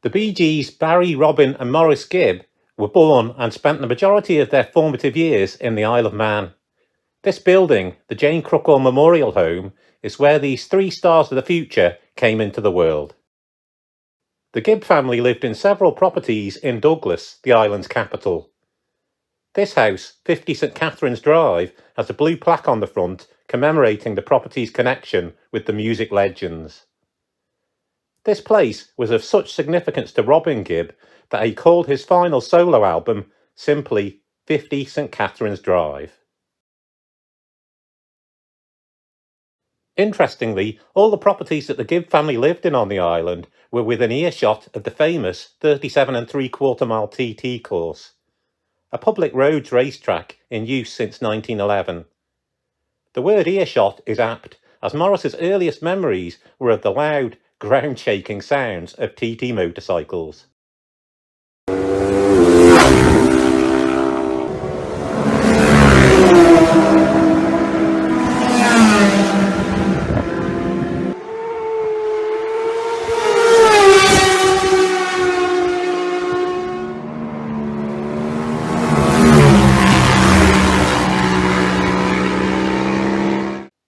The Bee Gees' Barry, Robin and Maurice Gibb were born and spent the majority of their formative years in the Isle of Man. This building, the Jane Cruckall Memorial Home, is where these three stars of the future came into the world. The Gibb family lived in several properties in Douglas, the island's capital. This house, 50 St Catherine's Drive, has a blue plaque on the front commemorating the property's connection with the music legends. This place was of such significance to Robin Gibb that he called his final solo album simply 50 St Catherine's Drive. Interestingly, all the properties that the Gibb family lived in on the island were within earshot of the famous 37 3/4 mile TT course, a public roads racetrack in use since 1911. The word earshot is apt, as Morris's earliest memories were of the loud, ground-shaking sounds of TT motorcycles.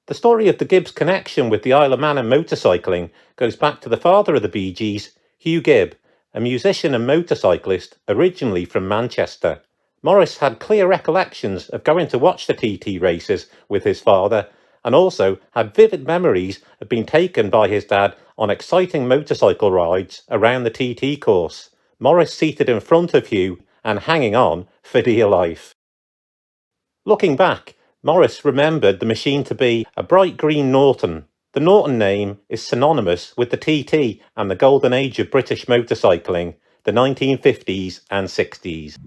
The story of the Gibbs' connection with the Isle of Man and motorcycling goes back to the father of the Bee Gees, Hugh Gibb, a musician and motorcyclist originally from Manchester. Maurice had clear recollections of going to watch the TT races with his father, and also had vivid memories of being taken by his dad on exciting motorcycle rides around the TT course, Maurice seated in front of Hugh and hanging on for dear life. Looking back, Maurice remembered the machine to be a bright green Norton. The Norton name is synonymous with the TT and the golden age of British motorcycling, the 1950s and 60s.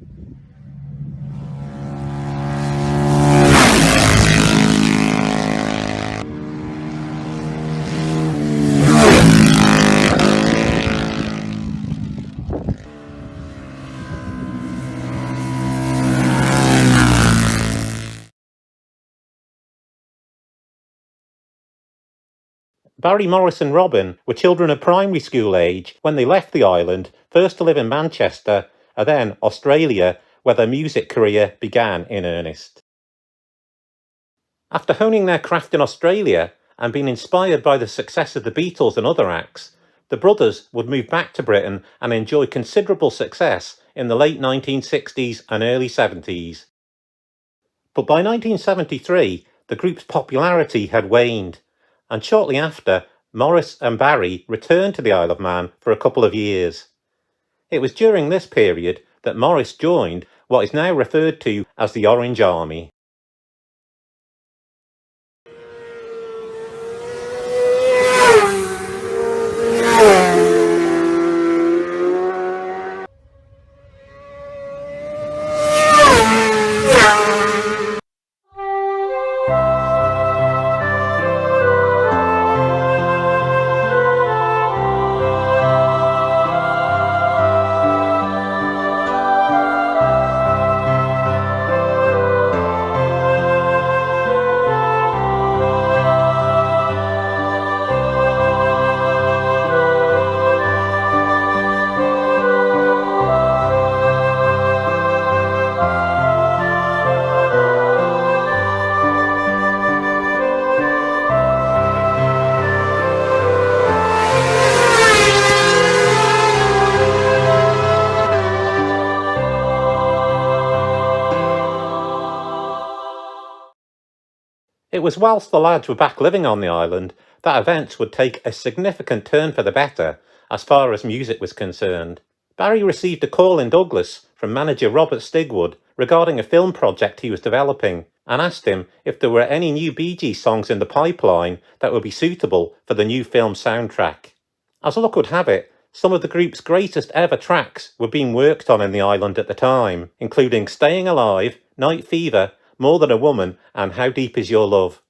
Barry, Maurice and Robin were children of primary school age when they left the island, first to live in Manchester and then Australia, where their music career began in earnest. After honing their craft in Australia and being inspired by the success of the Beatles and other acts, the brothers would move back to Britain and enjoy considerable success in the late 1960s and early 70s. But by 1973, the group's popularity had waned, and shortly after, Maurice and Barry returned to the Isle of Man for a couple of years. It was during this period that Maurice joined what is now referred to as the Orange Army. It was whilst the lads were back living on the island that events would take a significant turn for the better as far as music was concerned. Barry received a call in Douglas from manager Robert Stigwood regarding a film project he was developing and asked him if there were any new Bee Gees songs in the pipeline that would be suitable for the new film soundtrack. As luck would have it, some of the group's greatest ever tracks were being worked on in the island at the time, including Staying Alive, Night Fever, More Than a Woman and How Deep Is Your Love.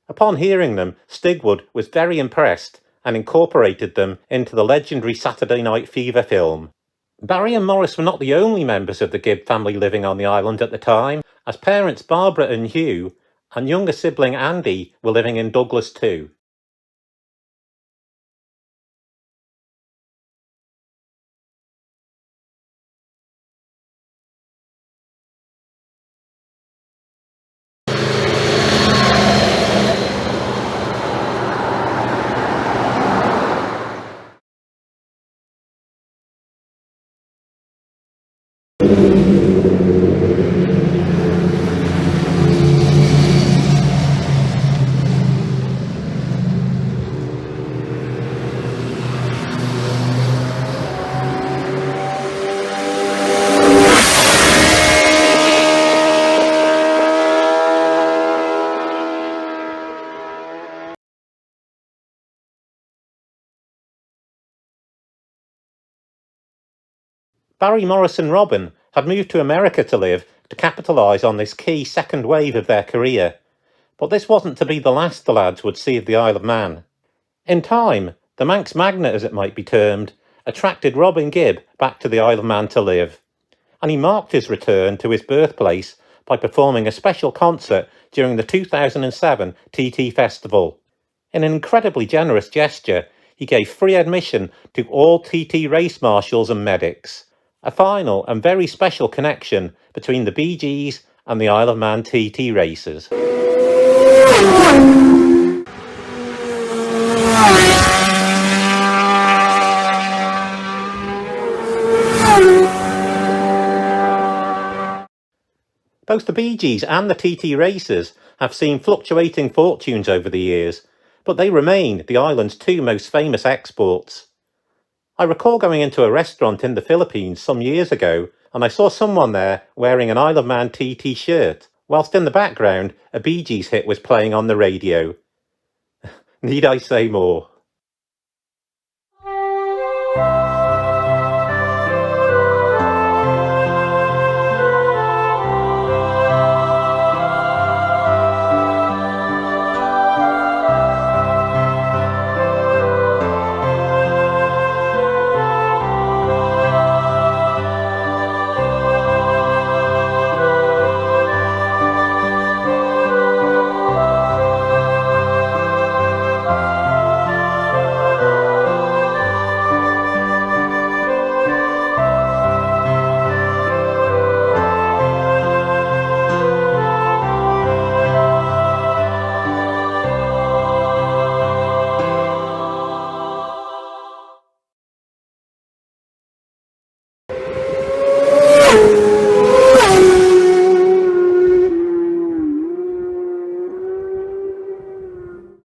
Upon hearing them, Stigwood was very impressed and incorporated them into the legendary Saturday Night Fever film. Barry and Maurice were not the only members of the Gibb family living on the island at the time, as parents Barbara and Hugh and younger sibling Andy were living in Douglas too. Barry, Morris and Robin had moved to America to live to capitalise on this key second wave of their career, but this wasn't to be the last the lads would see of the Isle of Man. In time, the Manx Magnet, as it might be termed, attracted Robin Gibb back to the Isle of Man to live, and he marked his return to his birthplace by performing a special concert during the 2007 TT Festival. In an incredibly generous gesture, he gave free admission to all TT race marshals and medics, a final and very special connection between the Bee Gees and the Isle of Man TT races. Both the Bee Gees and the TT racers have seen fluctuating fortunes over the years, but they remain the island's two most famous exports. I recall going into a restaurant in the Philippines some years ago, and I saw someone there wearing an Isle of Man TT shirt, whilst in the background a Bee Gees hit was playing on the radio. Need I say more?